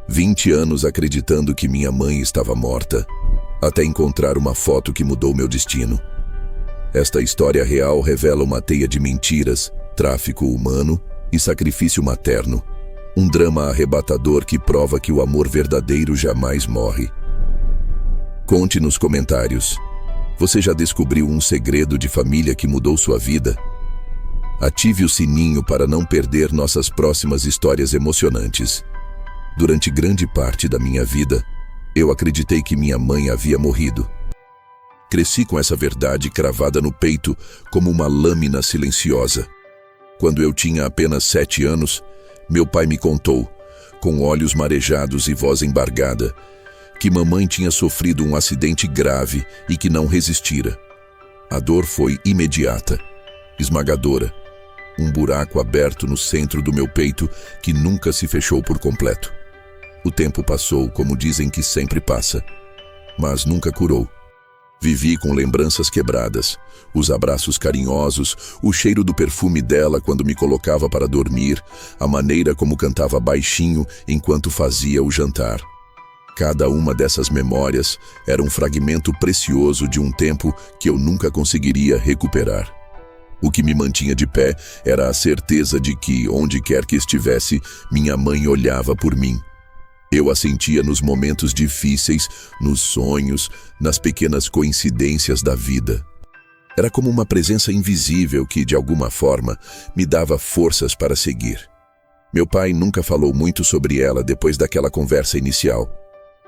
20 anos acreditando que minha mãe estava morta, até encontrar uma foto que mudou meu destino. Esta história real revela uma teia de mentiras, tráfico humano e sacrifício materno. Um drama arrebatador que prova que o amor verdadeiro jamais morre. Conte nos comentários. Você já descobriu um segredo de família que mudou sua vida? Ative o sininho para não perder nossas próximas histórias emocionantes. Durante grande parte da minha vida, eu acreditei que minha mãe havia morrido. Cresci com essa verdade cravada no peito como uma lâmina silenciosa. Quando eu tinha apenas 7 anos, meu pai me contou, com olhos marejados e voz embargada, que mamãe tinha sofrido um acidente grave e que não resistira. A dor foi imediata, esmagadora. Um buraco aberto no centro do meu peito que nunca se fechou por completo. O tempo passou, como dizem que sempre passa, mas nunca curou. Vivi com lembranças quebradas, os abraços carinhosos, o cheiro do perfume dela quando me colocava para dormir, a maneira como cantava baixinho enquanto fazia o jantar. Cada uma dessas memórias era um fragmento precioso de um tempo que eu nunca conseguiria recuperar. O que me mantinha de pé era a certeza de que, onde quer que estivesse, minha mãe olhava por mim. Eu a sentia nos momentos difíceis, nos sonhos, nas pequenas coincidências da vida. Era como uma presença invisível que, de alguma forma, me dava forças para seguir. Meu pai nunca falou muito sobre ela depois daquela conversa inicial.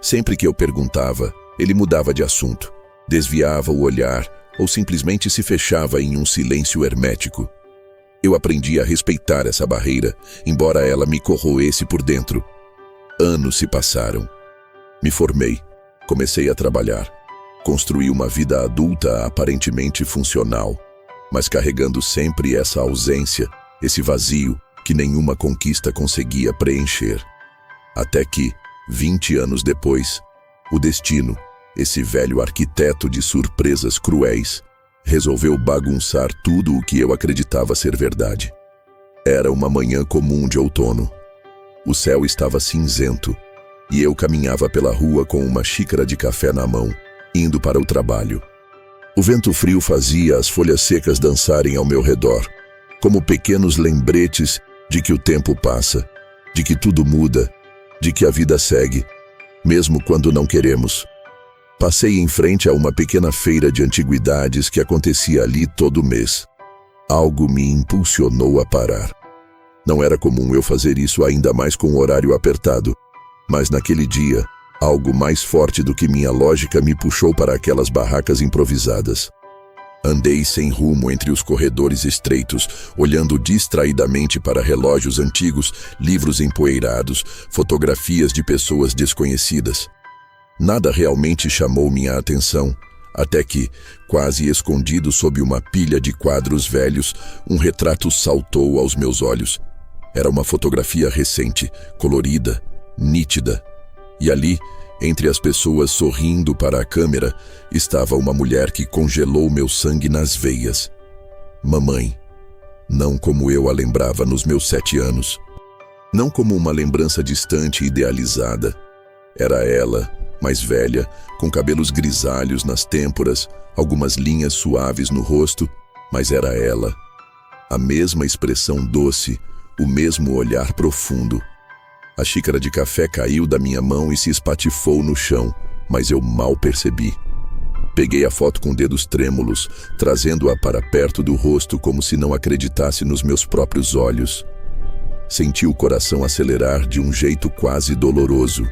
Sempre que eu perguntava, ele mudava de assunto, desviava o olhar ou simplesmente se fechava em um silêncio hermético. Eu aprendi a respeitar essa barreira, embora ela me corroesse por dentro. Anos se passaram. Me formei, comecei a trabalhar, construí uma vida adulta aparentemente funcional, mas carregando sempre essa ausência, esse vazio que nenhuma conquista conseguia preencher. Até que, 20 anos depois, o destino, esse velho arquiteto de surpresas cruéis, resolveu bagunçar tudo o que eu acreditava ser verdade. Era uma manhã comum de outono. O céu estava cinzento e eu caminhava pela rua com uma xícara de café na mão, indo para o trabalho. O vento frio fazia as folhas secas dançarem ao meu redor, como pequenos lembretes de que o tempo passa, de que tudo muda, de que a vida segue, mesmo quando não queremos. Passei em frente a uma pequena feira de antiguidades que acontecia ali todo mês. Algo me impulsionou a parar. Não era comum eu fazer isso, ainda mais com o horário apertado, mas naquele dia, algo mais forte do que minha lógica me puxou para aquelas barracas improvisadas. Andei sem rumo entre os corredores estreitos, olhando distraidamente para relógios antigos, livros empoeirados, fotografias de pessoas desconhecidas. Nada realmente chamou minha atenção, até que, quase escondido sob uma pilha de quadros velhos, um retrato saltou aos meus olhos. Era uma fotografia recente, colorida, nítida. E ali, entre as pessoas sorrindo para a câmera, estava uma mulher que congelou meu sangue nas veias. Mamãe. Não como eu a lembrava nos meus 7 anos. Não como uma lembrança distante e idealizada. Era ela, mais velha, com cabelos grisalhos nas têmporas, algumas linhas suaves no rosto, mas era ela. A mesma expressão doce, o mesmo olhar profundo. A xícara de café caiu da minha mão e se espatifou no chão, mas eu mal percebi. Peguei a foto com dedos trêmulos, trazendo-a para perto do rosto como se não acreditasse nos meus próprios olhos. Senti o coração acelerar de um jeito quase doloroso.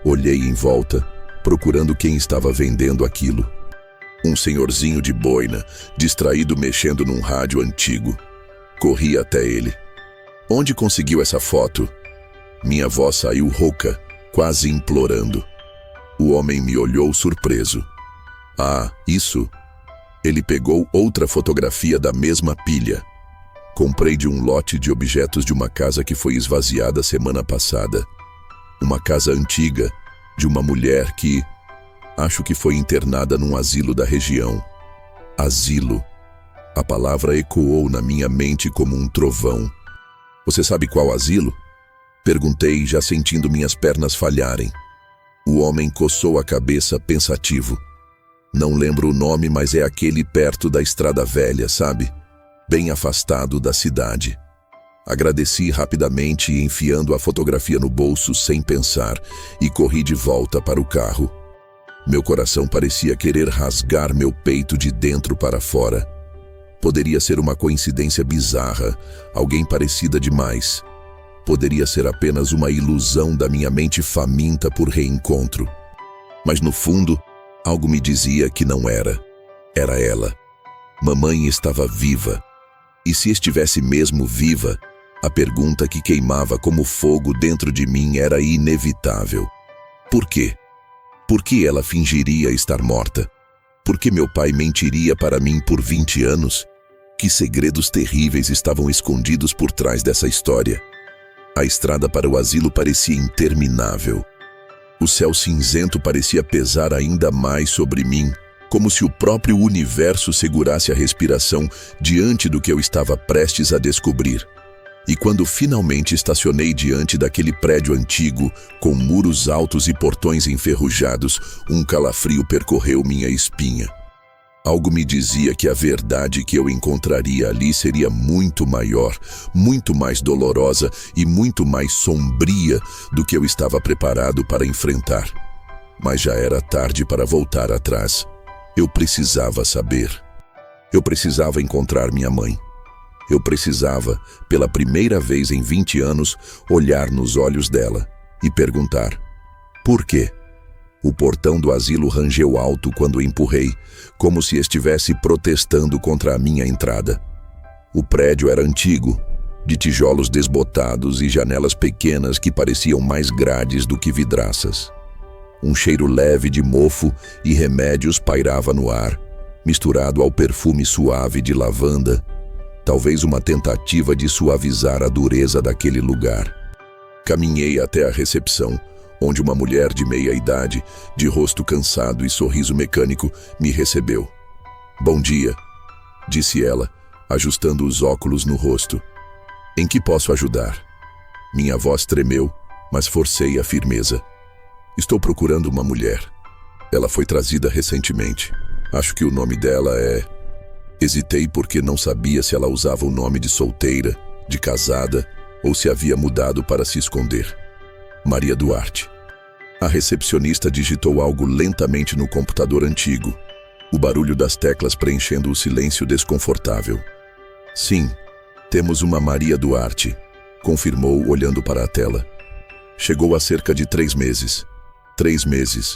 Olhei em volta, procurando quem estava vendendo aquilo. Um senhorzinho de boina, distraído mexendo num rádio antigo. Corri até ele. Onde conseguiu essa foto? Minha voz saiu rouca, quase implorando. O homem me olhou surpreso. Ah, isso? Ele pegou outra fotografia da mesma pilha. Comprei de um lote de objetos de uma casa que foi esvaziada semana passada. Uma casa antiga, de uma mulher que, acho que foi internada num asilo da região. Asilo. A palavra ecoou na minha mente como um trovão. Você sabe qual asilo? Perguntei, já sentindo minhas pernas falharem. O homem coçou a cabeça pensativo. Não lembro o nome, mas é aquele perto da estrada velha, sabe? Bem afastado da cidade. Agradeci rapidamente, enfiando a fotografia no bolso sem pensar, e corri de volta para o carro. Meu coração parecia querer rasgar meu peito de dentro para fora. Poderia ser uma coincidência bizarra, alguém parecida demais. Poderia ser apenas uma ilusão da minha mente faminta por reencontro. Mas no fundo, algo me dizia que não era. Era ela. Mamãe estava viva. E se estivesse mesmo viva, a pergunta que queimava como fogo dentro de mim era inevitável. Por quê? Por que ela fingiria estar morta? Por que meu pai mentiria para mim por 20 anos? Que segredos terríveis estavam escondidos por trás dessa história? A estrada para o asilo parecia interminável. O céu cinzento parecia pesar ainda mais sobre mim, como se o próprio universo segurasse a respiração diante do que eu estava prestes a descobrir. E quando finalmente estacionei diante daquele prédio antigo, com muros altos e portões enferrujados, um calafrio percorreu minha espinha. Algo me dizia que a verdade que eu encontraria ali seria muito maior, muito mais dolorosa e muito mais sombria do que eu estava preparado para enfrentar. Mas já era tarde para voltar atrás. Eu precisava saber. Eu precisava encontrar minha mãe. Eu precisava, pela primeira vez em 20 anos, olhar nos olhos dela e perguntar: por quê? O portão do asilo rangeu alto quando empurrei, como se estivesse protestando contra a minha entrada. O prédio era antigo, de tijolos desbotados e janelas pequenas que pareciam mais grades do que vidraças. Um cheiro leve de mofo e remédios pairava no ar, misturado ao perfume suave de lavanda, talvez uma tentativa de suavizar a dureza daquele lugar. Caminhei até a recepção, onde uma mulher de meia idade, de rosto cansado e sorriso mecânico, me recebeu. "Bom dia", disse ela, ajustando os óculos no rosto. "Em que posso ajudar?" Minha voz tremeu, mas forcei a firmeza. "Estou procurando uma mulher. Ela foi trazida recentemente. Acho que o nome dela é..." Hesitei porque não sabia se ela usava o nome de solteira, de casada, ou se havia mudado para se esconder. "Maria Duarte." A recepcionista digitou algo lentamente no computador antigo, o barulho das teclas preenchendo o silêncio desconfortável. "Sim, temos uma Maria Duarte", confirmou olhando para a tela. "Chegou há cerca de 3 meses. 3 meses.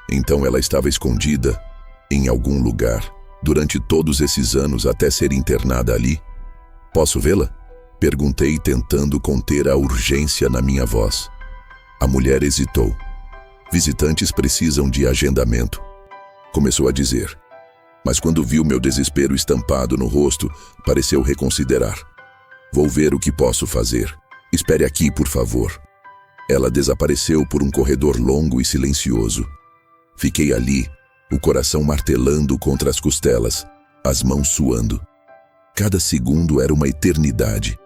Então ela estava escondida, em algum lugar, durante todos esses anos até ser internada ali. Posso vê-la?" Perguntei, tentando conter a urgência na minha voz. A mulher hesitou. "Visitantes precisam de agendamento", começou a dizer. Mas quando viu meu desespero estampado no rosto, pareceu reconsiderar. "Vou ver o que posso fazer. Espere aqui, por favor." Ela desapareceu por um corredor longo e silencioso. Fiquei ali, o coração martelando contra as costelas, as mãos suando. Cada segundo era uma eternidade.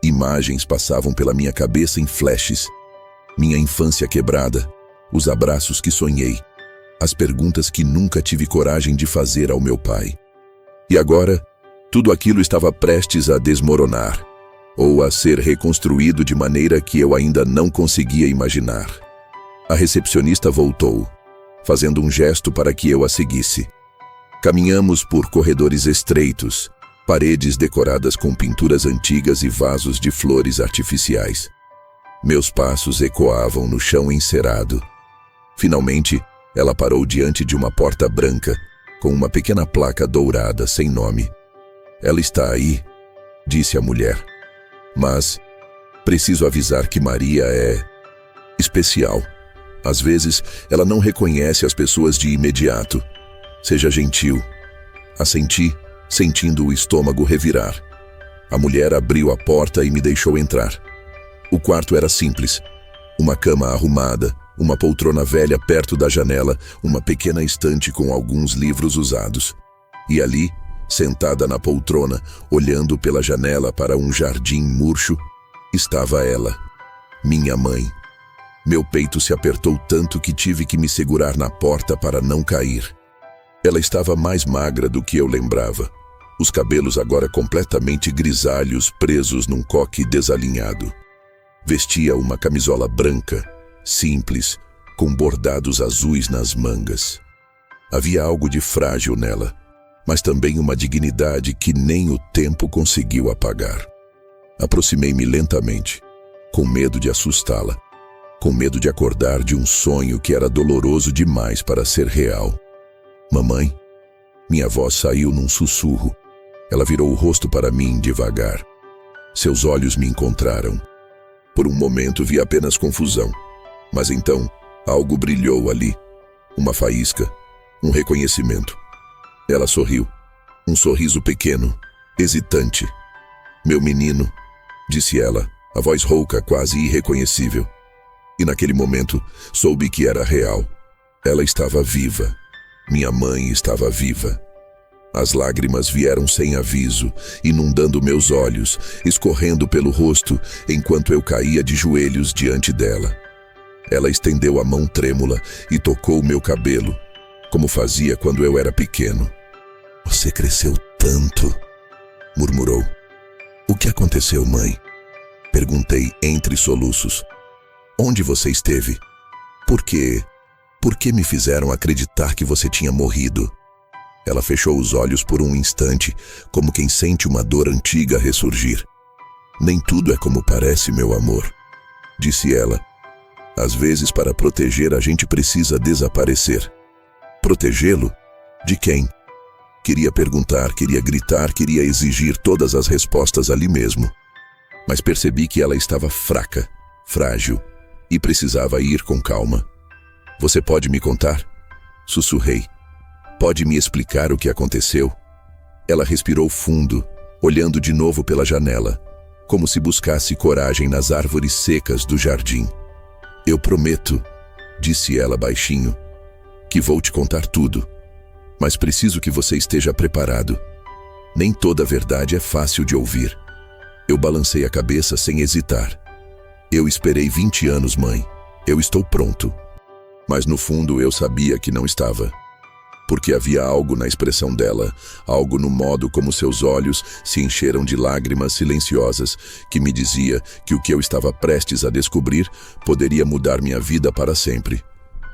Imagens passavam pela minha cabeça em flashes. Minha infância quebrada, os abraços que sonhei, as perguntas que nunca tive coragem de fazer ao meu pai. E agora, tudo aquilo estava prestes a desmoronar, ou a ser reconstruído de maneira que eu ainda não conseguia imaginar. A recepcionista voltou, fazendo um gesto para que eu a seguisse. Caminhamos por corredores estreitos, paredes decoradas com pinturas antigas e vasos de flores artificiais. Meus passos ecoavam no chão encerado. Finalmente, ela parou diante de uma porta branca, com uma pequena placa dourada sem nome. "Ela está aí", disse a mulher. "Mas preciso avisar que Maria é especial. Às vezes, ela não reconhece as pessoas de imediato. Seja gentil." Assenti, sentindo o estômago revirar. A mulher abriu a porta e me deixou entrar. O quarto era simples. Uma cama arrumada, uma poltrona velha perto da janela, uma pequena estante com alguns livros usados. E ali, sentada na poltrona, olhando pela janela para um jardim murcho, estava ela. Minha mãe. Meu peito se apertou tanto que tive que me segurar na porta para não cair. Ela estava mais magra do que eu lembrava. Os cabelos agora completamente grisalhos, presos num coque desalinhado. Vestia uma camisola branca, simples, com bordados azuis nas mangas. Havia algo de frágil nela, mas também uma dignidade que nem o tempo conseguiu apagar. Aproximei-me lentamente, com medo de assustá-la, com medo de acordar de um sonho que era doloroso demais para ser real. Mamãe? Minha voz saiu num sussurro. Ela virou o rosto para mim devagar. Seus olhos me encontraram. Por um momento vi apenas confusão, mas então algo brilhou ali. Uma faísca, um reconhecimento. Ela sorriu, um sorriso pequeno, hesitante. Meu menino, disse ela, a voz rouca, quase irreconhecível. E naquele momento soube que era real. Ela estava viva. Minha mãe estava viva. As lágrimas vieram sem aviso, inundando meus olhos, escorrendo pelo rosto, enquanto eu caía de joelhos diante dela. Ela estendeu a mão trêmula e tocou meu cabelo, como fazia quando eu era pequeno. Você cresceu tanto, murmurou. O que aconteceu, mãe? Perguntei entre soluços. Onde você esteve? Por que me fizeram acreditar que você tinha morrido? Ela fechou os olhos por um instante, como quem sente uma dor antiga ressurgir. Nem tudo é como parece, meu amor, disse ela. Às vezes, para proteger, a gente precisa desaparecer. Protegê-lo? De quem? Queria perguntar, queria gritar, queria exigir todas as respostas ali mesmo. Mas percebi que ela estava fraca, frágil, e precisava ir com calma. Você pode me contar? Sussurrei. Pode me explicar o que aconteceu? Ela respirou fundo, olhando de novo pela janela, como se buscasse coragem nas árvores secas do jardim. Eu prometo, disse ela baixinho, que vou te contar tudo, mas preciso que você esteja preparado. Nem toda a verdade é fácil de ouvir. Eu balancei a cabeça sem hesitar. Eu esperei 20 anos, mãe. Eu estou pronto. Mas no fundo eu sabia que não estava. Porque havia algo na expressão dela, algo no modo como seus olhos se encheram de lágrimas silenciosas, que me dizia que o que eu estava prestes a descobrir poderia mudar minha vida para sempre.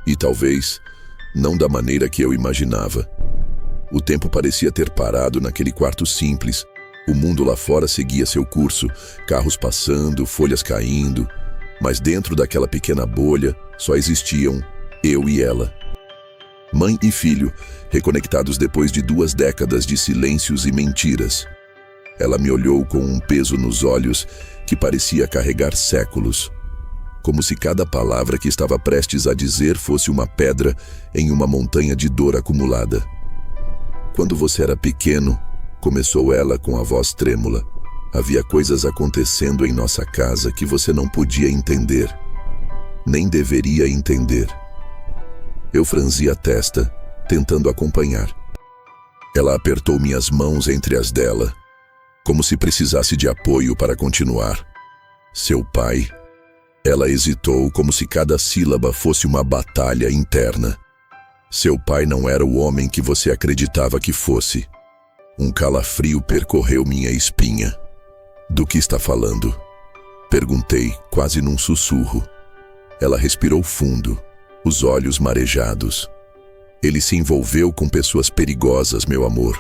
E talvez, não da maneira que eu imaginava. O tempo parecia ter parado naquele quarto simples. O mundo lá fora seguia seu curso, carros passando, folhas caindo. Mas dentro daquela pequena bolha só existiam eu e ela. Mãe e filho, reconectados depois de 2 décadas de silêncios e mentiras. Ela me olhou com um peso nos olhos que parecia carregar séculos, como se cada palavra que estava prestes a dizer fosse uma pedra em uma montanha de dor acumulada. Quando você era pequeno, começou ela com a voz trêmula, havia coisas acontecendo em nossa casa que você não podia entender, nem deveria entender. Eu franzi a testa, tentando acompanhar. Ela apertou minhas mãos entre as dela, como se precisasse de apoio para continuar. Seu pai. Ela hesitou, como se cada sílaba fosse uma batalha interna. Seu pai não era o homem que você acreditava que fosse. Um calafrio percorreu minha espinha. Do que está falando? Perguntei, quase num sussurro. Ela respirou fundo, os olhos marejados. Ele se envolveu com pessoas perigosas, meu amor.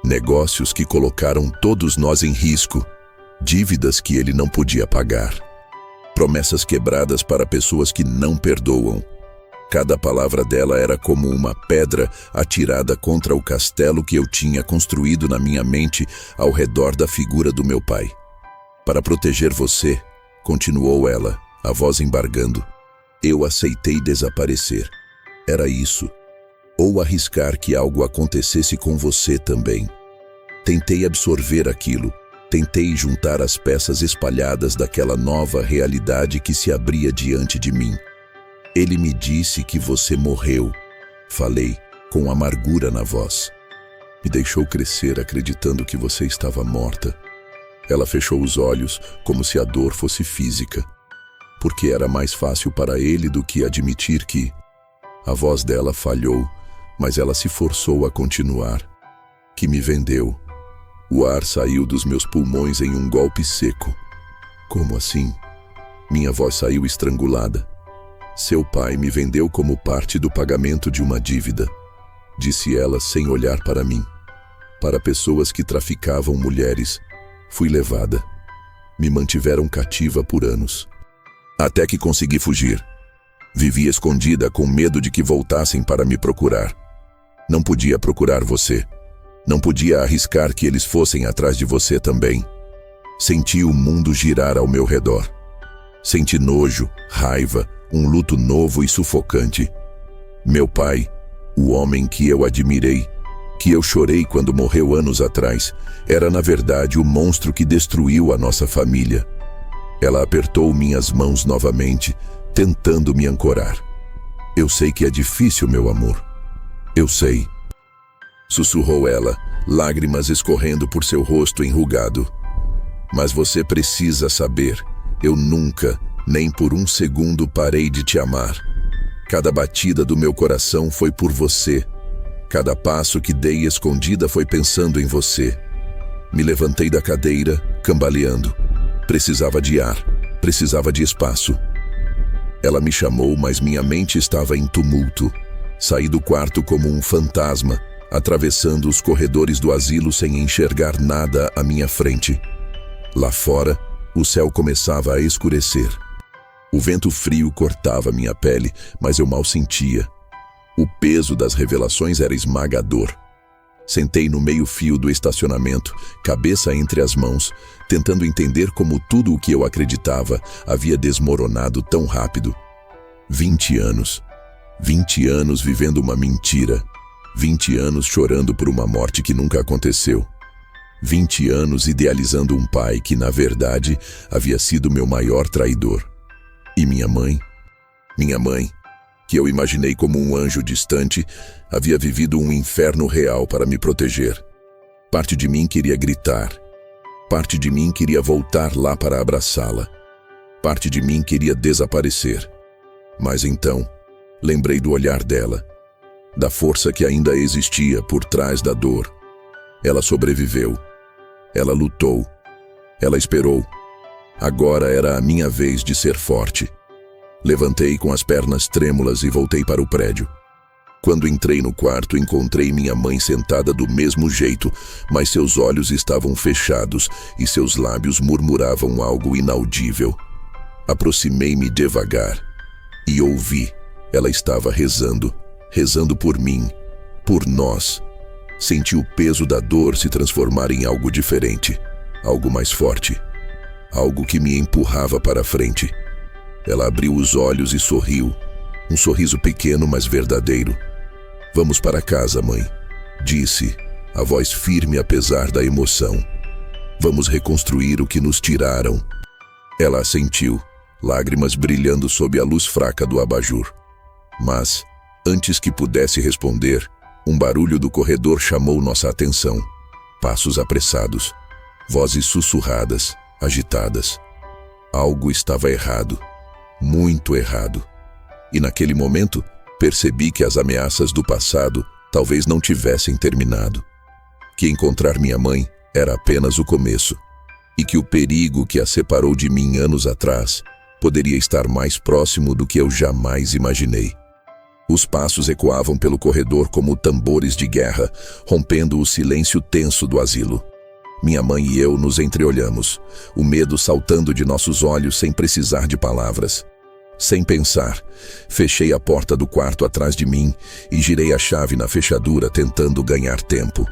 Negócios que colocaram todos nós em risco. Dívidas que ele não podia pagar. Promessas quebradas para pessoas que não perdoam. Cada palavra dela era como uma pedra atirada contra o castelo que eu tinha construído na minha mente ao redor da figura do meu pai. Para proteger você, continuou ela, a voz embargando, eu aceitei desaparecer. Era isso. Ou arriscar que algo acontecesse com você também. Tentei absorver aquilo. Tentei juntar as peças espalhadas daquela nova realidade que se abria diante de mim. Ele me disse que você morreu. Falei, com amargura na voz. Me deixou crescer acreditando que você estava morta. Ela fechou os olhos, como se a dor fosse física. porque era mais fácil para ele do que admitir que... A voz dela falhou, mas ela se forçou a continuar. Que me vendeu. O ar saiu dos meus pulmões em um golpe seco. Como assim? Minha voz saiu estrangulada. Seu pai me vendeu como parte do pagamento de uma dívida, disse ela sem olhar para mim. Para pessoas que traficavam mulheres, fui levada. Me mantiveram cativa por anos. Até que consegui fugir. Vivi escondida com medo de que voltassem para me procurar. Não podia procurar você. Não podia arriscar que eles fossem atrás de você também. Senti o mundo girar ao meu redor. Senti nojo, raiva, um luto novo e sufocante. Meu pai, o homem que eu admirei, que eu chorei quando morreu anos atrás, era na verdade o monstro que destruiu a nossa família. Ela apertou minhas mãos novamente, tentando me ancorar. Eu sei que é difícil, meu amor. Eu sei. Sussurrou ela, lágrimas escorrendo por seu rosto enrugado. Mas você precisa saber, eu nunca, nem por um segundo parei de te amar. Cada batida do meu coração foi por você. Cada passo que dei escondida foi pensando em você. Me levantei da cadeira, cambaleando. Precisava de ar, precisava de espaço. Ela me chamou, mas minha mente estava em tumulto. Saí do quarto como um fantasma, atravessando os corredores do asilo sem enxergar nada à minha frente. Lá fora, o céu começava a escurecer. O vento frio cortava minha pele, mas eu mal sentia. O peso das revelações era esmagador. Sentei no meio-fio do estacionamento, cabeça entre as mãos, tentando entender como tudo o que eu acreditava havia desmoronado tão rápido. 20 anos. 20 anos vivendo uma mentira. 20 anos chorando por uma morte que nunca aconteceu. 20 anos idealizando um pai que, na verdade, havia sido meu maior traidor. E minha mãe, que eu imaginei como um anjo distante, havia vivido um inferno real para me proteger. Parte de mim queria gritar. Parte de mim queria voltar lá para abraçá-la. Parte de mim queria desaparecer. Mas então, lembrei do olhar dela, da força que ainda existia por trás da dor. Ela sobreviveu. Ela lutou. Ela esperou. Agora era a minha vez de ser forte. Levantei com as pernas trêmulas e voltei para o prédio. Quando entrei no quarto, encontrei minha mãe sentada do mesmo jeito, mas seus olhos estavam fechados e seus lábios murmuravam algo inaudível. Aproximei-me devagar e ouvi. Ela estava rezando, rezando por mim, por nós. Senti o peso da dor se transformar em algo diferente, algo mais forte, algo que me empurrava para frente. Ela abriu os olhos e sorriu, um sorriso pequeno, mas verdadeiro. Vamos para casa, mãe, disse, a voz firme apesar da emoção. Vamos reconstruir o que nos tiraram. Ela assentiu, lágrimas brilhando sob a luz fraca do abajur. Mas, antes que pudesse responder, um barulho do corredor chamou nossa atenção. Passos apressados, vozes sussurradas, agitadas. Algo estava errado, muito errado. E naquele momento, percebi que as ameaças do passado talvez não tivessem terminado. Que encontrar minha mãe era apenas o começo. E que o perigo que a separou de mim anos atrás poderia estar mais próximo do que eu jamais imaginei. Os passos ecoavam pelo corredor como tambores de guerra, rompendo o silêncio tenso do asilo. Minha mãe e eu nos entreolhamos, o medo saltando de nossos olhos sem precisar de palavras. Sem pensar, fechei a porta do quarto atrás de mim e girei a chave na fechadura tentando ganhar tempo.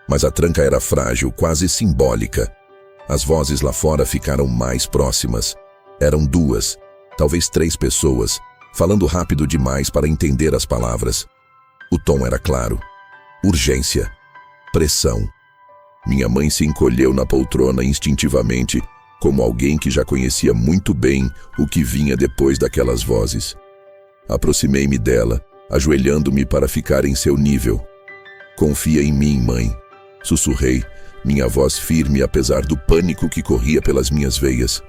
Mas a tranca era frágil, quase simbólica. As vozes lá fora ficaram mais próximas. Eram 2, talvez 3 pessoas, falando rápido demais para entender as palavras. O tom era claro. Urgência. Pressão. Minha mãe se encolheu na poltrona instintivamente, como alguém que já conhecia muito bem o que vinha depois daquelas vozes. Aproximei-me dela, ajoelhando-me para ficar em seu nível. Confia em mim, mãe, sussurrei, minha voz firme apesar do pânico que corria pelas minhas veias.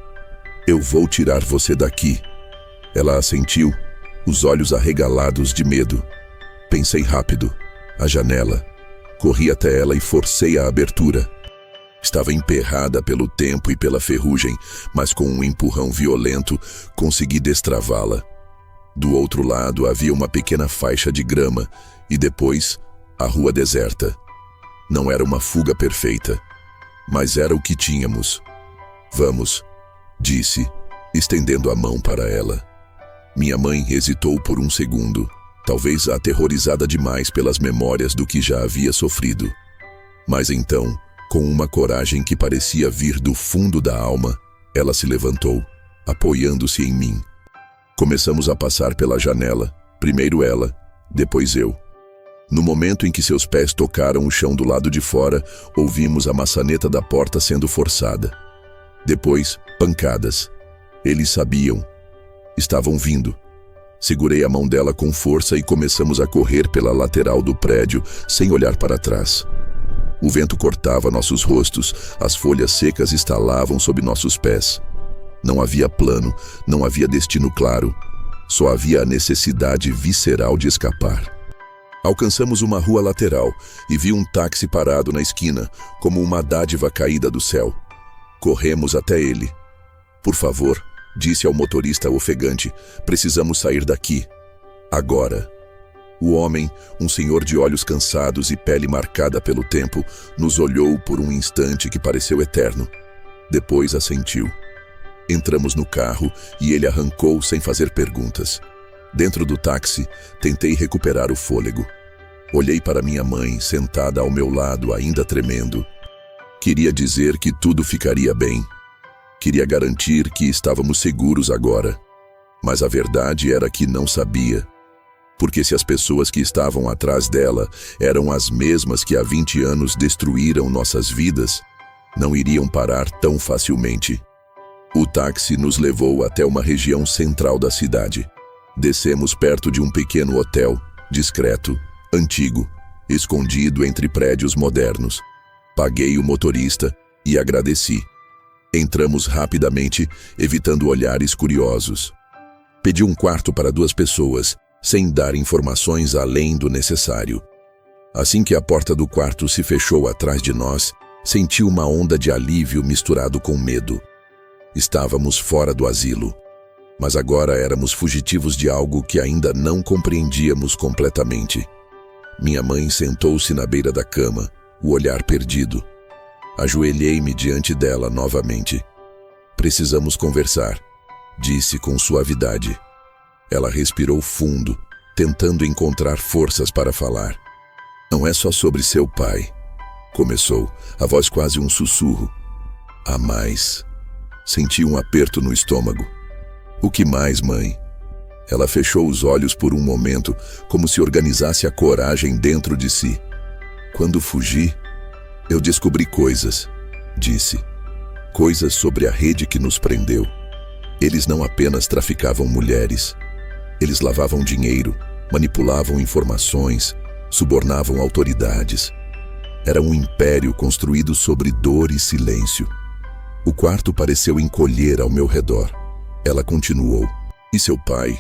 Eu vou tirar você daqui. Ela assentiu, os olhos arregalados de medo. Pensei rápido. A janela. Corri até ela e forcei a abertura. Estava emperrada pelo tempo e pela ferrugem, mas com um empurrão violento, consegui destravá-la. Do outro lado havia uma pequena faixa de grama e depois a rua deserta. Não era uma fuga perfeita, mas era o que tínhamos. Vamos, disse, estendendo a mão para ela. Minha mãe hesitou por um segundo, talvez aterrorizada demais pelas memórias do que já havia sofrido. Mas então, com uma coragem que parecia vir do fundo da alma, ela se levantou, apoiando-se em mim. Começamos a passar pela janela, primeiro ela, depois eu. No momento em que seus pés tocaram o chão do lado de fora, ouvimos a maçaneta da porta sendo forçada. Depois, pancadas. Eles sabiam. Estavam vindo. Segurei a mão dela com força e começamos a correr pela lateral do prédio, sem olhar para trás. O vento cortava nossos rostos, as folhas secas estalavam sob nossos pés. Não havia plano, não havia destino claro. Só havia a necessidade visceral de escapar. Alcançamos uma rua lateral e vi um táxi parado na esquina, como uma dádiva caída do céu. Corremos até ele. Por favor, disse ao motorista ofegante, precisamos sair daqui. Agora. O homem, um senhor de olhos cansados e pele marcada pelo tempo, nos olhou por um instante que pareceu eterno. Depois assentiu. Entramos no carro e ele arrancou sem fazer perguntas. Dentro do táxi, tentei recuperar o fôlego. Olhei para minha mãe, sentada ao meu lado, ainda tremendo. Queria dizer que tudo ficaria bem. Queria garantir que estávamos seguros agora. Mas a verdade era que não sabia. Porque se as pessoas que estavam atrás dela eram as mesmas que há 20 anos destruíram nossas vidas, não iriam parar tão facilmente. O táxi nos levou até uma região central da cidade. Descemos perto de um pequeno hotel, discreto, antigo, escondido entre prédios modernos. Paguei o motorista e agradeci. Entramos rapidamente, evitando olhares curiosos. Pedi um quarto para 2 pessoas, sem dar informações além do necessário. Assim que a porta do quarto se fechou atrás de nós, senti uma onda de alívio misturado com medo. Estávamos fora do asilo, mas agora éramos fugitivos de algo que ainda não compreendíamos completamente. Minha mãe sentou-se na beira da cama, o olhar perdido. Ajoelhei-me diante dela novamente. Precisamos conversar, disse com suavidade. Ela respirou fundo, tentando encontrar forças para falar. Não é só sobre seu pai, começou, a voz quase um sussurro. Há mais. Senti um aperto no estômago. O que mais, mãe? Ela fechou os olhos por um momento, como se organizasse a coragem dentro de si. Quando fugi, eu descobri coisas, disse. Coisas sobre a rede que nos prendeu. Eles não apenas traficavam mulheres. Eles lavavam dinheiro, manipulavam informações, subornavam autoridades. Era um império construído sobre dor e silêncio. O quarto pareceu encolher ao meu redor. Ela continuou. E seu pai?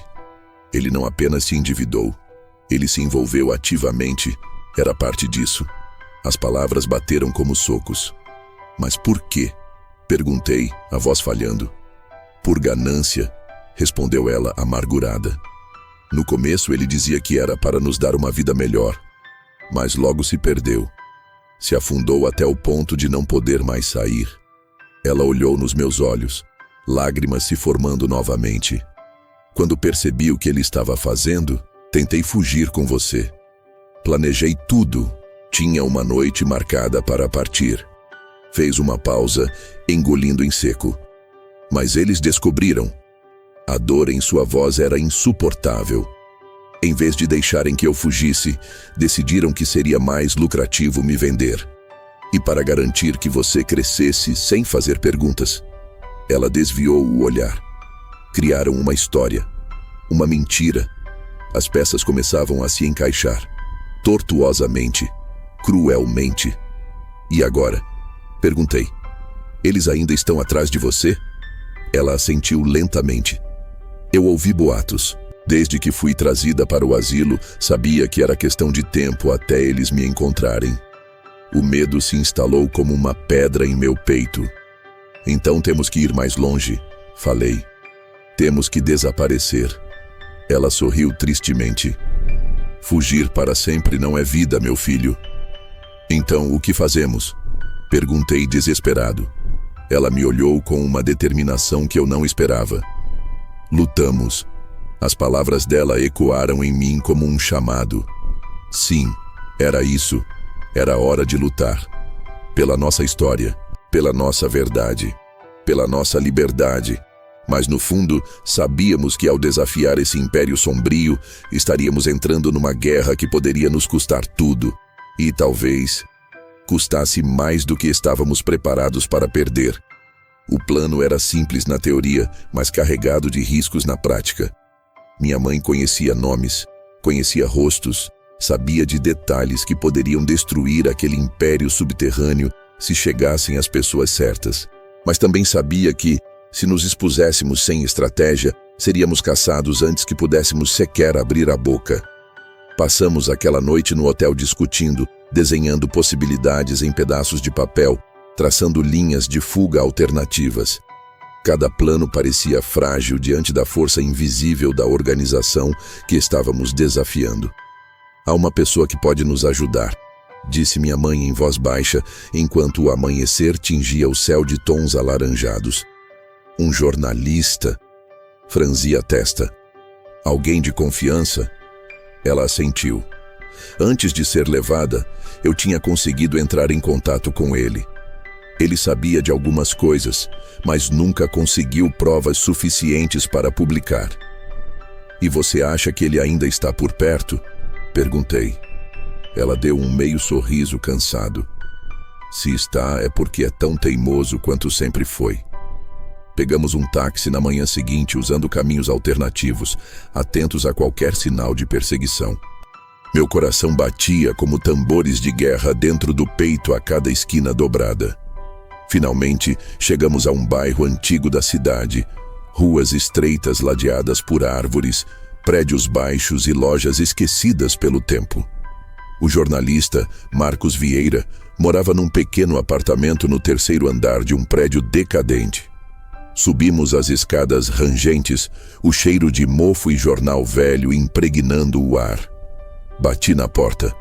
Ele não apenas se endividou, ele se envolveu ativamente. Era parte disso. As palavras bateram como socos. Mas por quê? Perguntei, a voz falhando. Por ganância, respondeu ela amargurada. No começo ele dizia que era para nos dar uma vida melhor, mas logo se perdeu. Se afundou até o ponto de não poder mais sair. Ela olhou nos meus olhos, lágrimas se formando novamente. Quando percebi o que ele estava fazendo, tentei fugir com você. Planejei tudo. Tinha uma noite marcada para partir. Fez uma pausa, engolindo em seco. Mas eles descobriram. A dor em sua voz era insuportável. Em vez de deixarem que eu fugisse, decidiram que seria mais lucrativo me vender. E para garantir que você crescesse sem fazer perguntas, ela desviou o olhar. Criaram uma história, uma mentira. As peças começavam a se encaixar, tortuosamente, cruelmente. E agora? Perguntei. Eles ainda estão atrás de você? Ela assentiu lentamente. Eu ouvi boatos. Desde que fui trazida para o asilo, sabia que era questão de tempo até eles me encontrarem. O medo se instalou como uma pedra em meu peito. Então temos que ir mais longe, falei. Temos que desaparecer. Ela sorriu tristemente. Fugir para sempre não é vida, meu filho. Então, o que fazemos? Perguntei desesperado. Ela me olhou com uma determinação que eu não esperava. Lutamos. As palavras dela ecoaram em mim como um chamado. Sim, era isso. Era hora de lutar. Pela nossa história, pela nossa verdade, pela nossa liberdade. Mas no fundo, sabíamos que ao desafiar esse império sombrio, estaríamos entrando numa guerra que poderia nos custar tudo. E talvez custasse mais do que estávamos preparados para perder. O plano era simples na teoria, mas carregado de riscos na prática. Minha mãe conhecia nomes, conhecia rostos, sabia de detalhes que poderiam destruir aquele império subterrâneo se chegassem às pessoas certas. Mas também sabia que, se nos expuséssemos sem estratégia, seríamos caçados antes que pudéssemos sequer abrir a boca. Passamos aquela noite no hotel discutindo, desenhando possibilidades em pedaços de papel, traçando linhas de fuga alternativas. Cada plano parecia frágil diante da força invisível da organização que estávamos desafiando. Há uma pessoa que pode nos ajudar, disse minha mãe em voz baixa, enquanto o amanhecer tingia o céu de tons alaranjados. Um jornalista? Franzi a testa. Alguém de confiança? Ela assentiu. Antes de ser levada, eu tinha conseguido entrar em contato com ele. Ele sabia de algumas coisas, mas nunca conseguiu provas suficientes para publicar. E você acha que ele ainda está por perto? Perguntei. Ela deu um meio sorriso cansado. Se está, é porque é tão teimoso quanto sempre foi. Pegamos um táxi na manhã seguinte usando caminhos alternativos, atentos a qualquer sinal de perseguição. Meu coração batia como tambores de guerra dentro do peito a cada esquina dobrada. Finalmente, chegamos a um bairro antigo da cidade, ruas estreitas ladeadas por árvores, prédios baixos e lojas esquecidas pelo tempo. O jornalista, Marcos Vieira, morava num pequeno apartamento no terceiro andar de um prédio decadente. Subimos as escadas rangentes, o cheiro de mofo e jornal velho impregnando o ar. Bati na porta.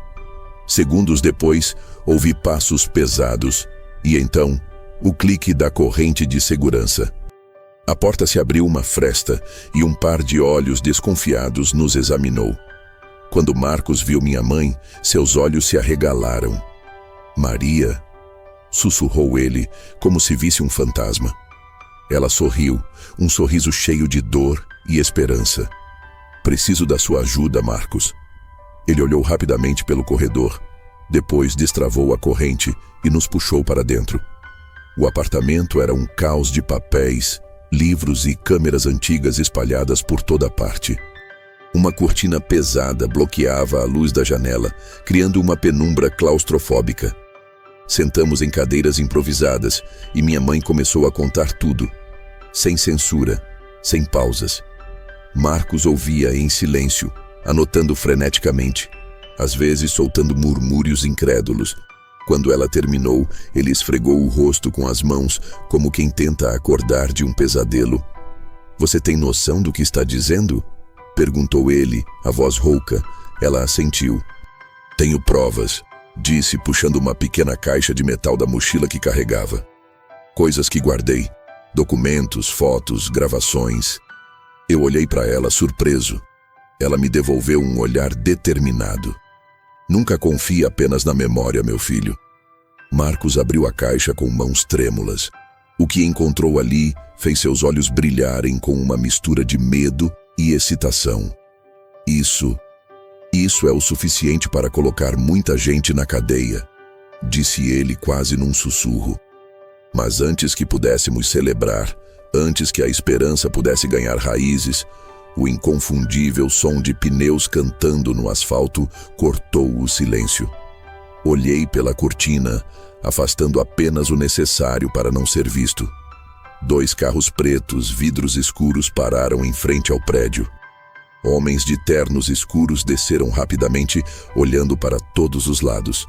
Segundos depois, ouvi passos pesados e então, o clique da corrente de segurança. A porta se abriu uma fresta e um par de olhos desconfiados nos examinou. Quando Marcos viu minha mãe, seus olhos se arregalaram. Maria, sussurrou ele, como se visse um fantasma. Ela sorriu, um sorriso cheio de dor e esperança. Preciso da sua ajuda, Marcos. Ele olhou rapidamente pelo corredor, depois destravou a corrente e nos puxou para dentro. O apartamento era um caos de papéis, livros e câmeras antigas espalhadas por toda parte. Uma cortina pesada bloqueava a luz da janela, criando uma penumbra claustrofóbica. Sentamos em cadeiras improvisadas e minha mãe começou a contar tudo, sem censura, sem pausas. Marcos ouvia em silêncio, anotando freneticamente, às vezes soltando murmúrios incrédulos. Quando ela terminou, ele esfregou o rosto com as mãos, como quem tenta acordar de um pesadelo. Você tem noção do que está dizendo? Perguntou ele, a voz rouca. Ela assentiu. Tenho provas, disse, puxando uma pequena caixa de metal da mochila que carregava. Coisas que guardei. Documentos, fotos, gravações. Eu olhei para ela surpreso. Ela me devolveu um olhar determinado. Nunca confie apenas na memória, meu filho. Marcos abriu a caixa com mãos trêmulas. O que encontrou ali fez seus olhos brilharem com uma mistura de medo e excitação. Isso é o suficiente para colocar muita gente na cadeia, disse ele quase num sussurro. Mas antes que pudéssemos celebrar, antes que a esperança pudesse ganhar raízes, o inconfundível som de pneus cantando no asfalto cortou o silêncio. Olhei pela cortina, afastando apenas o necessário para não ser visto. 2 carros pretos, vidros escuros, pararam em frente ao prédio. Homens de ternos escuros desceram rapidamente, olhando para todos os lados.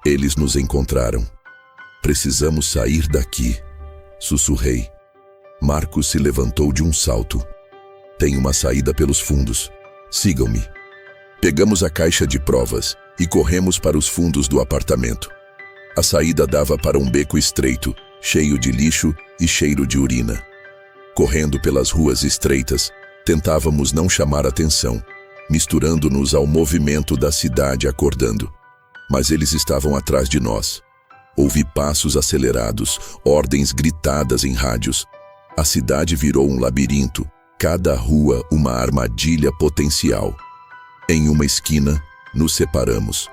Eles nos encontraram. Precisamos sair daqui, sussurrei. Marcos se levantou de um salto. Tem uma saída pelos fundos. Sigam-me. Pegamos a caixa de provas e corremos para os fundos do apartamento. A saída dava para um beco estreito, cheio de lixo e cheiro de urina. Correndo pelas ruas estreitas, tentávamos não chamar atenção, misturando-nos ao movimento da cidade acordando. Mas eles estavam atrás de nós. Ouvi passos acelerados, ordens gritadas em rádios. A cidade virou um labirinto, cada rua uma armadilha potencial. Em uma esquina, nos separamos.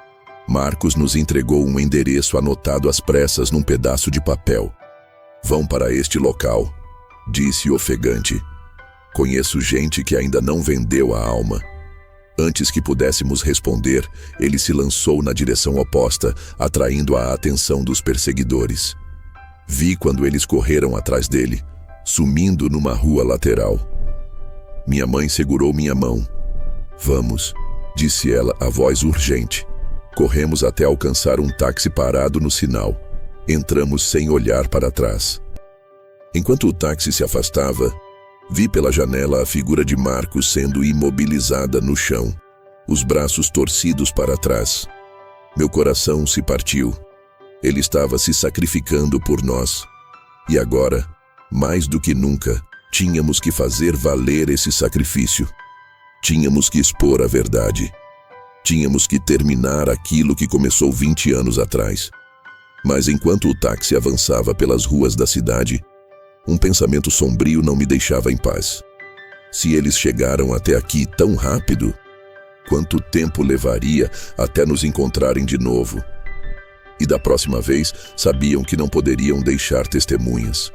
Marcos nos entregou um endereço anotado às pressas num pedaço de papel. Vão para este local, disse ofegante. Conheço gente que ainda não vendeu a alma. Antes que pudéssemos responder, ele se lançou na direção oposta, atraindo a atenção dos perseguidores. Vi quando eles correram atrás dele, sumindo numa rua lateral. Minha mãe segurou minha mão. Vamos, disse ela, a voz urgente. Corremos até alcançar um táxi parado no sinal. Entramos sem olhar para trás. Enquanto o táxi se afastava, vi pela janela a figura de Marcos sendo imobilizada no chão, os braços torcidos para trás. Meu coração se partiu. Ele estava se sacrificando por nós. E agora, mais do que nunca, tínhamos que fazer valer esse sacrifício. Tínhamos que expor a verdade. Tínhamos que terminar aquilo que começou 20 anos atrás. Mas enquanto o táxi avançava pelas ruas da cidade, um pensamento sombrio não me deixava em paz. Se eles chegaram até aqui tão rápido, quanto tempo levaria até nos encontrarem de novo? E da próxima vez, sabiam que não poderiam deixar testemunhas.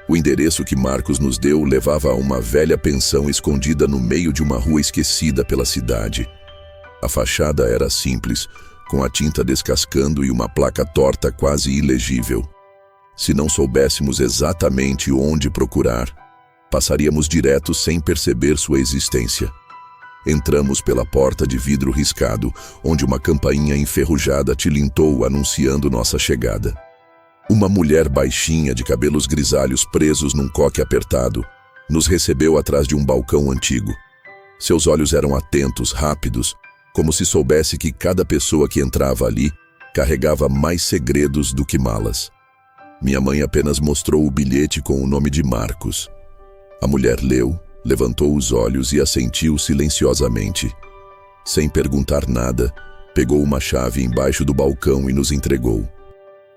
O endereço que Marcos nos deu levava a uma velha pensão escondida no meio de uma rua esquecida pela cidade. A fachada era simples, com a tinta descascando e uma placa torta quase ilegível. Se não soubéssemos exatamente onde procurar, passaríamos direto sem perceber sua existência. Entramos pela porta de vidro riscado, onde uma campainha enferrujada tilintou anunciando nossa chegada. Uma mulher baixinha de cabelos grisalhos presos num coque apertado nos recebeu atrás de um balcão antigo. Seus olhos eram atentos, rápidos, como se soubesse que cada pessoa que entrava ali carregava mais segredos do que malas. Minha mãe apenas mostrou o bilhete com o nome de Marcos. A mulher leu, levantou os olhos e assentiu silenciosamente. Sem perguntar nada, pegou uma chave embaixo do balcão e nos entregou.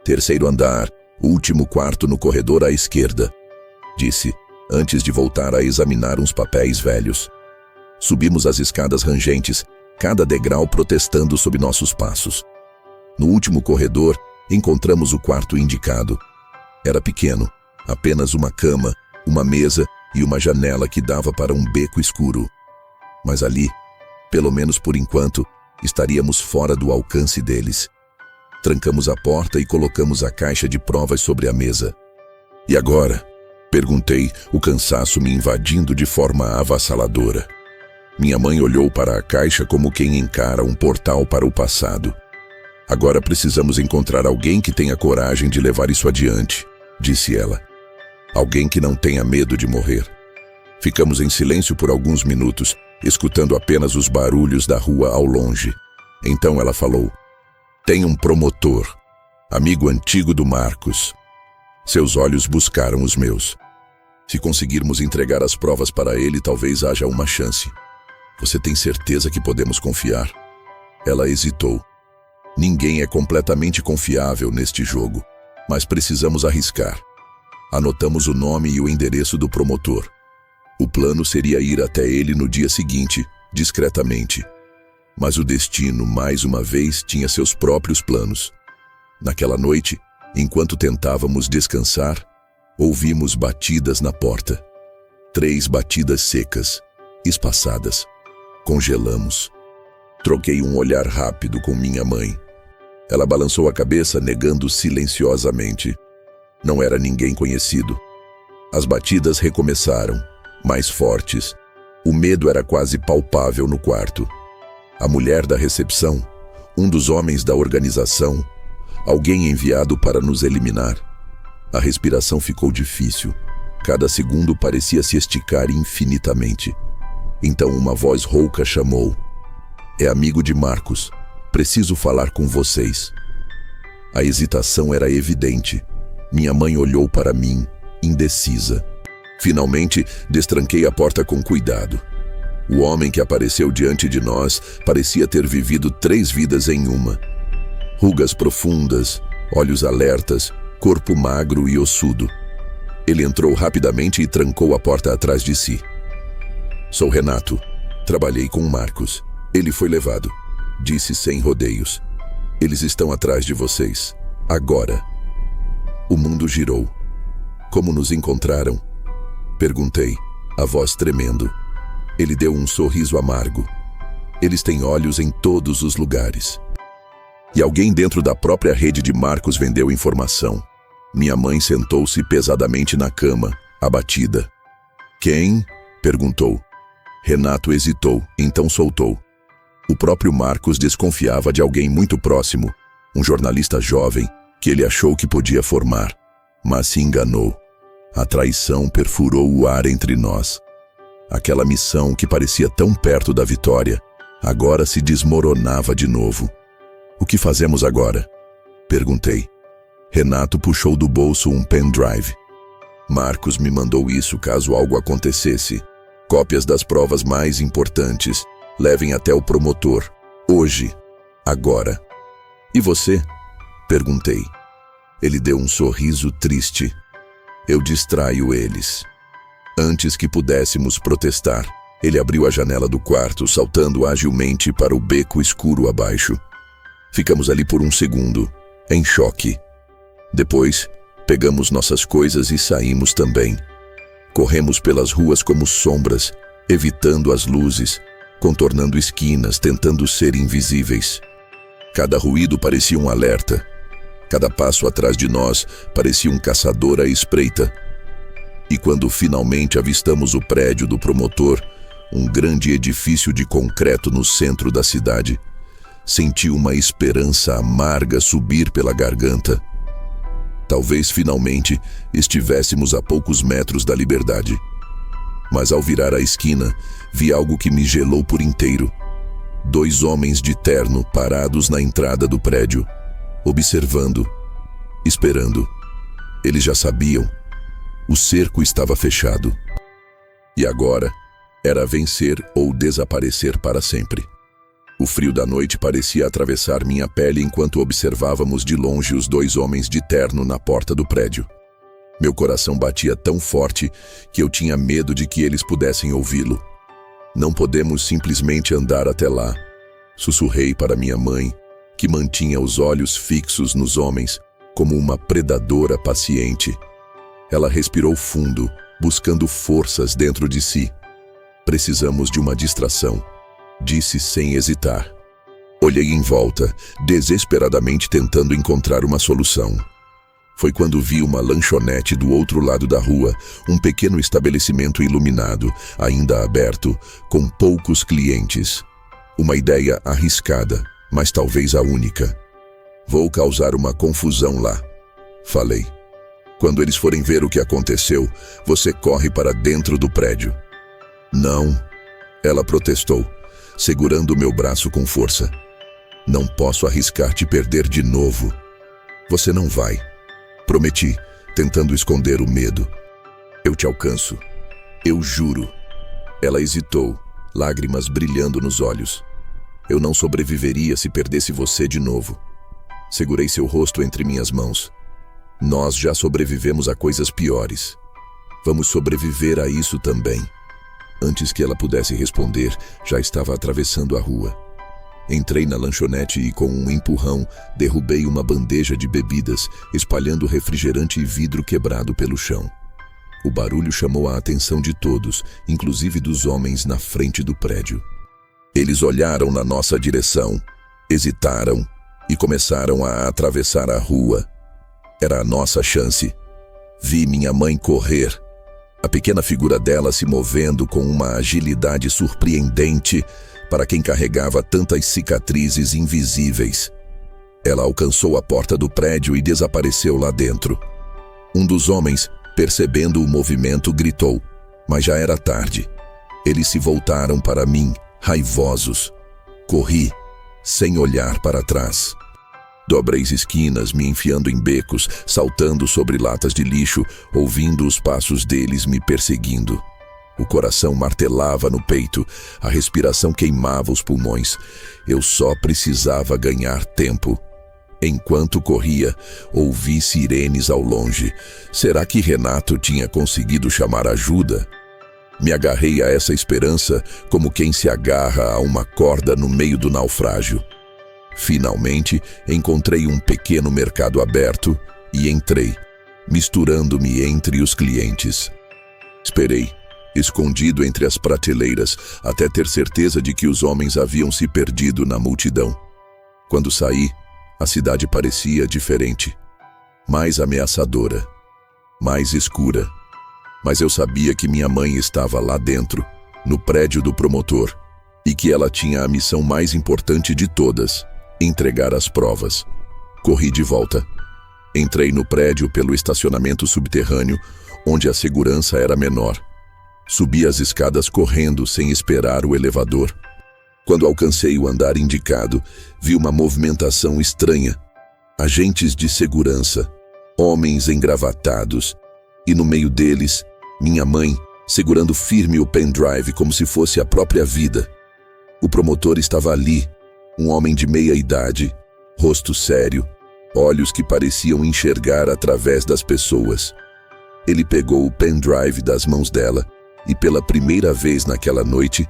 "Terceiro andar, último quarto no corredor à esquerda", disse, antes de voltar a examinar uns papéis velhos. Subimos as escadas rangentes, cada degrau protestando sob nossos passos. No último corredor, encontramos o quarto indicado. Era pequeno, apenas uma cama, uma mesa e uma janela que dava para um beco escuro. Mas ali, pelo menos por enquanto, estaríamos fora do alcance deles. Trancamos a porta e colocamos a caixa de provas sobre a mesa. "E agora?", perguntei, o cansaço me invadindo de forma avassaladora. Minha mãe olhou para a caixa como quem encara um portal para o passado. "Agora precisamos encontrar alguém que tenha coragem de levar isso adiante", disse ela. "Alguém que não tenha medo de morrer." Ficamos em silêncio por alguns minutos, escutando apenas os barulhos da rua ao longe. Então ela falou: "Tem um promotor, amigo antigo do Marcos." Seus olhos buscaram os meus. "Se conseguirmos entregar as provas para ele, talvez haja uma chance. Você tem certeza que podemos confiar?" Ela hesitou. "Ninguém é completamente confiável neste jogo, mas precisamos arriscar." Anotamos o nome e o endereço do promotor. O plano seria ir até ele no dia seguinte, discretamente. Mas o destino, mais uma vez, tinha seus próprios planos. Naquela noite, enquanto tentávamos descansar, ouvimos batidas na porta. 3 batidas secas, espaçadas. Congelamos. Troquei um olhar rápido com minha mãe. Ela balançou a cabeça, negando silenciosamente. Não era ninguém conhecido. As batidas recomeçaram, mais fortes. O medo era quase palpável no quarto. A mulher da recepção, um dos homens da organização, alguém enviado para nos eliminar. A respiração ficou difícil. Cada segundo parecia se esticar infinitamente. Então uma voz rouca chamou: "É amigo de Marcos. Preciso falar com vocês." A hesitação era evidente. Minha mãe olhou para mim, indecisa. Finalmente, destranquei a porta com cuidado. O homem que apareceu diante de nós parecia ter vivido 3 vidas em uma. Rugas profundas, olhos alertas, corpo magro e ossudo. Ele entrou rapidamente e trancou a porta atrás de si. "Sou Renato. Trabalhei com Marcos. Ele foi levado", disse sem rodeios. "Eles estão atrás de vocês. Agora." O mundo girou. "Como nos encontraram?" Perguntei, a voz tremendo. Ele deu um sorriso amargo. "Eles têm olhos em todos os lugares." E alguém dentro da própria rede de Marcos vendeu informação. Minha mãe sentou-se pesadamente na cama, abatida. "Quem?" perguntou. Renato hesitou, então soltou. O próprio Marcos desconfiava de alguém muito próximo, um jornalista jovem, que ele achou que podia formar, mas se enganou. A traição perfurou o ar entre nós. Aquela missão que parecia tão perto da vitória, agora se desmoronava de novo. "O que fazemos agora?" perguntei. Renato puxou do bolso um pendrive. "Marcos me mandou isso caso algo acontecesse. Cópias das provas mais importantes. Levem até o promotor. Hoje. Agora." "E você?" perguntei. Ele deu um sorriso triste. "Eu distraio eles." Antes que pudéssemos protestar, ele abriu a janela do quarto, saltando agilmente para o beco escuro abaixo. Ficamos ali por um segundo, em choque. Depois, pegamos nossas coisas e saímos também. Corremos pelas ruas como sombras, evitando as luzes, contornando esquinas, tentando ser invisíveis. Cada ruído parecia um alerta. Cada passo atrás de nós parecia um caçador à espreita. E quando finalmente avistamos o prédio do promotor, um grande edifício de concreto no centro da cidade, senti uma esperança amarga subir pela garganta. Talvez finalmente estivéssemos a poucos metros da liberdade. Mas ao virar a esquina, vi algo que me gelou por inteiro. 2 homens de terno parados na entrada do prédio, observando, esperando. Eles já sabiam. O cerco estava fechado. E agora, era vencer ou desaparecer para sempre. O frio da noite parecia atravessar minha pele enquanto observávamos de longe os 2 homens de terno na porta do prédio. Meu coração batia tão forte que eu tinha medo de que eles pudessem ouvi-lo. "Não podemos simplesmente andar até lá", sussurrei para minha mãe, que mantinha os olhos fixos nos homens, como uma predadora paciente. Ela respirou fundo, buscando forças dentro de si. "Precisamos de uma distração", disse sem hesitar. Olhei em volta, desesperadamente tentando encontrar uma solução. Foi quando vi uma lanchonete do outro lado da rua, um pequeno estabelecimento iluminado, ainda aberto, com poucos clientes. Uma ideia arriscada, mas talvez a única. "Vou causar uma confusão lá", falei. "Quando eles forem ver o que aconteceu, você corre para dentro do prédio." "Não", ela protestou, segurando meu braço com força. "Não posso arriscar te perder de novo." "Você não vai", prometi, tentando esconder o medo. "Eu te alcanço. Eu juro." Ela hesitou, lágrimas brilhando nos olhos. "Eu não sobreviveria se perdesse você de novo." Segurei seu rosto entre minhas mãos. "Nós já sobrevivemos a coisas piores. Vamos sobreviver a isso também." Antes que ela pudesse responder, já estava atravessando a rua. Entrei na lanchonete e, com um empurrão, derrubei uma bandeja de bebidas, espalhando refrigerante e vidro quebrado pelo chão. O barulho chamou a atenção de todos, inclusive dos homens na frente do prédio. Eles olharam na nossa direção, hesitaram e começaram a atravessar a rua. Era a nossa chance. Vi minha mãe correr, A pequena figura dela se movendo com uma agilidade surpreendente para quem carregava tantas cicatrizes invisíveis. Ela alcançou a porta do prédio e desapareceu lá dentro. Um dos homens, percebendo o movimento, gritou, mas já era tarde. Eles se voltaram para mim, raivosos. Corri, sem olhar para trás. Dobrei esquinas, me enfiando em becos, saltando sobre latas de lixo, ouvindo os passos deles me perseguindo. O coração martelava no peito, a respiração queimava os pulmões. Eu só precisava ganhar tempo. Enquanto corria, ouvi sirenes ao longe. Será que Renato tinha conseguido chamar ajuda? Me agarrei a essa esperança como quem se agarra a uma corda no meio do naufrágio. Finalmente, encontrei um pequeno mercado aberto e entrei, misturando-me entre os clientes. Esperei, escondido entre as prateleiras, até ter certeza de que os homens haviam se perdido na multidão. Quando saí, a cidade parecia diferente, mais ameaçadora, mais escura. Mas eu sabia que minha mãe estava lá dentro, no prédio do promotor, e que ela tinha a missão mais importante de todas, entregar as provas. Corri de volta. Entrei no prédio pelo estacionamento subterrâneo, onde a segurança era menor. Subi as escadas correndo sem esperar o elevador. Quando alcancei o andar indicado, vi uma movimentação estranha. Agentes de segurança, homens engravatados, e no meio deles, minha mãe, segurando firme o pendrive como se fosse a própria vida. O promotor estava ali, um homem de meia idade, rosto sério, olhos que pareciam enxergar através das pessoas. Ele pegou o pendrive das mãos dela e pela primeira vez naquela noite,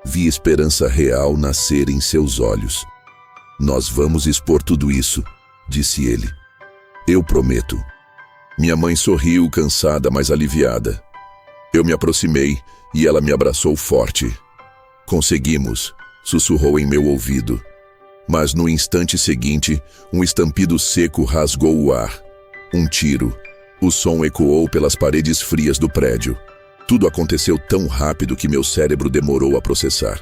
vi esperança real nascer em seus olhos. Nós vamos expor tudo isso, disse ele. Eu prometo. Minha mãe sorriu, cansada, mas aliviada. Eu me aproximei e ela me abraçou forte. Conseguimos, sussurrou em meu ouvido. Mas no instante seguinte, um estampido seco rasgou o ar. Um tiro. O som ecoou pelas paredes frias do prédio. Tudo aconteceu tão rápido que meu cérebro demorou a processar.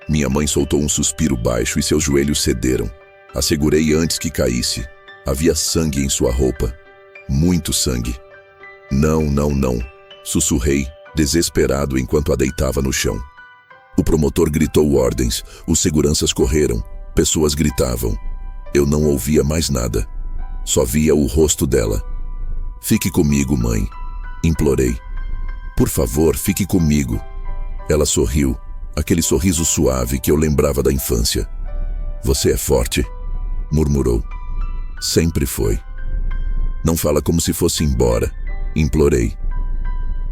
Minha mãe soltou um suspiro baixo e seus joelhos cederam. A segurei antes que caísse. Havia sangue em sua roupa. Muito sangue. Não, não, não, sussurrei, desesperado enquanto a deitava no chão. O promotor gritou ordens, os seguranças correram, pessoas gritavam. Eu não ouvia mais nada. Só via o rosto dela. Fique comigo, mãe, implorei. Por favor, fique comigo. Ela sorriu, aquele sorriso suave que eu lembrava da infância. Você é forte, murmurou. Sempre foi. Não fala como se fosse embora, implorei.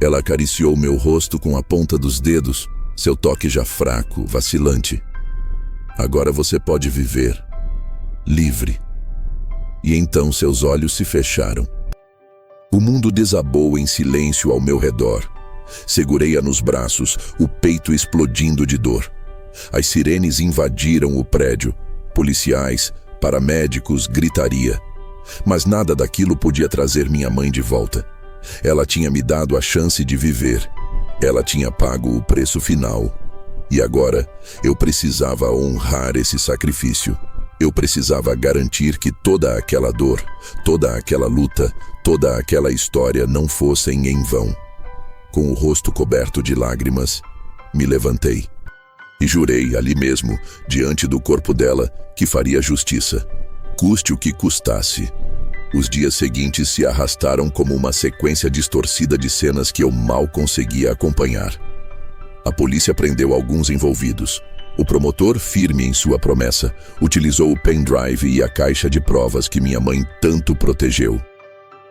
Ela acariciou meu rosto com a ponta dos dedos, seu toque já fraco, vacilante. Agora você pode viver, livre. E então seus olhos se fecharam. O mundo desabou em silêncio ao meu redor. Segurei-a nos braços, o peito explodindo de dor. As sirenes invadiram o prédio. Policiais, paramédicos, gritaria. Mas nada daquilo podia trazer minha mãe de volta. Ela tinha me dado a chance de viver. Ela tinha pago o preço final. E agora, eu precisava honrar esse sacrifício. Eu precisava garantir que toda aquela dor, toda aquela luta, toda aquela história não fossem em vão. Com o rosto coberto de lágrimas, me levantei. E jurei ali mesmo, diante do corpo dela, que faria justiça. Custe o que custasse. Os dias seguintes se arrastaram como uma sequência distorcida de cenas que eu mal conseguia acompanhar. A polícia prendeu alguns envolvidos. O promotor, firme em sua promessa, utilizou o pendrive e a caixa de provas que minha mãe tanto protegeu.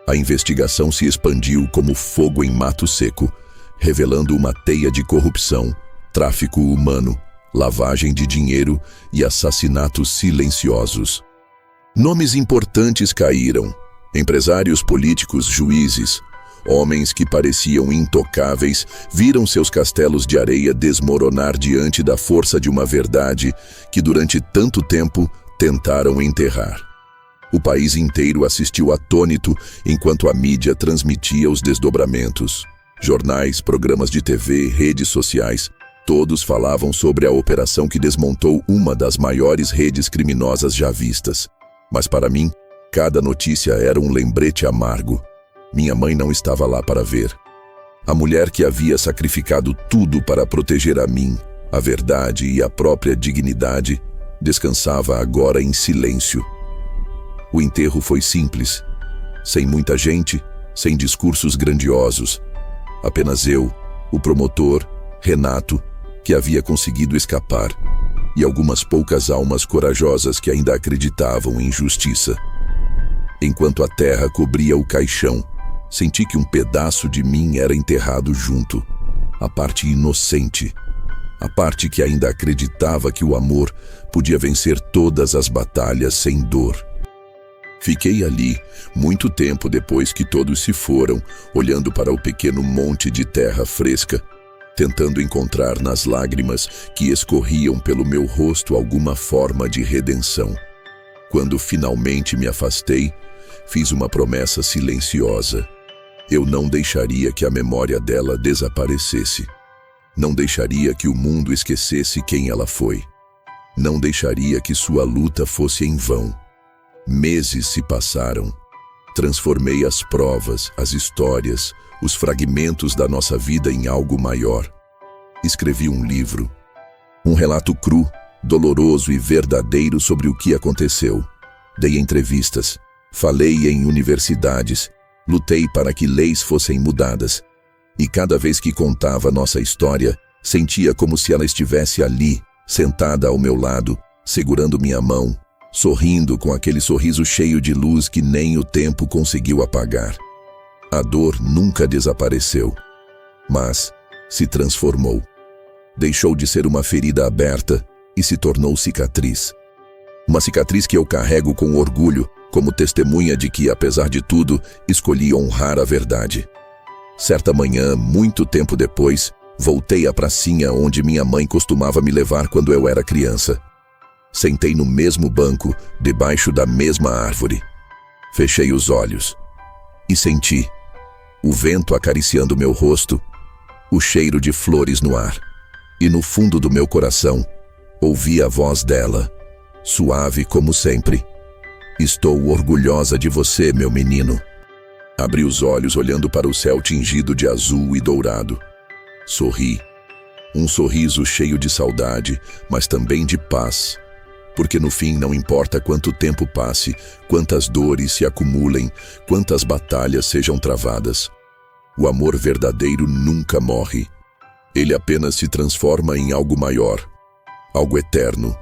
A investigação se expandiu como fogo em mato seco, revelando uma teia de corrupção, tráfico humano, lavagem de dinheiro e assassinatos silenciosos. Nomes importantes caíram, empresários políticos, juízes, homens que pareciam intocáveis, viram seus castelos de areia desmoronar diante da força de uma verdade que durante tanto tempo tentaram enterrar. O país inteiro assistiu atônito enquanto a mídia transmitia os desdobramentos. Jornais, programas de TV, redes sociais, todos falavam sobre a operação que desmontou uma das maiores redes criminosas já vistas. Mas para mim, cada notícia era um lembrete amargo. Minha mãe não estava lá para ver. A mulher que havia sacrificado tudo para proteger a mim, a verdade e a própria dignidade, descansava agora em silêncio. O enterro foi simples, sem muita gente, sem discursos grandiosos. Apenas eu, o promotor, Renato, que havia conseguido escapar, e algumas poucas almas corajosas que ainda acreditavam em justiça. Enquanto a terra cobria o caixão, senti que um pedaço de mim era enterrado junto, a parte inocente, a parte que ainda acreditava que o amor podia vencer todas as batalhas sem dor. Fiquei ali, muito tempo depois que todos se foram, olhando para o pequeno monte de terra fresca, tentando encontrar nas lágrimas que escorriam pelo meu rosto alguma forma de redenção. Quando finalmente me afastei, fiz uma promessa silenciosa. Eu não deixaria que a memória dela desaparecesse. Não deixaria que o mundo esquecesse quem ela foi. Não deixaria que sua luta fosse em vão. Meses se passaram. Transformei as provas, as histórias, os fragmentos da nossa vida em algo maior. Escrevi um livro. Um relato cru, doloroso e verdadeiro sobre o que aconteceu. Dei entrevistas. Falei em universidades. Lutei para que leis fossem mudadas. E cada vez que contava nossa história, sentia como se ela estivesse ali, sentada ao meu lado, segurando minha mão, sorrindo com aquele sorriso cheio de luz que nem o tempo conseguiu apagar. A dor nunca desapareceu, mas se transformou. Deixou de ser uma ferida aberta e se tornou cicatriz. Uma cicatriz que eu carrego com orgulho, como testemunha de que, apesar de tudo, escolhi honrar a verdade. Certa manhã, muito tempo depois, voltei à pracinha onde minha mãe costumava me levar quando eu era criança. Sentei no mesmo banco, debaixo da mesma árvore. Fechei os olhos e senti o vento acariciando meu rosto, o cheiro de flores no ar. E no fundo do meu coração, ouvi a voz dela, suave como sempre. Estou orgulhosa de você, meu menino. Abri os olhos olhando para o céu tingido de azul e dourado. Sorri. Um sorriso cheio de saudade, mas também de paz. Porque no fim não importa quanto tempo passe, quantas dores se acumulem, quantas batalhas sejam travadas. O amor verdadeiro nunca morre. Ele apenas se transforma em algo maior, algo eterno.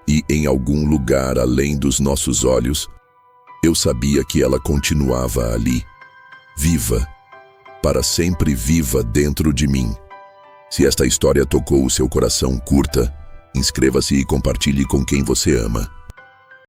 E em algum lugar além dos nossos olhos, eu sabia que ela continuava ali, viva, para sempre viva dentro de mim. Se esta história tocou o seu coração, curta, inscreva-se e compartilhe com quem você ama.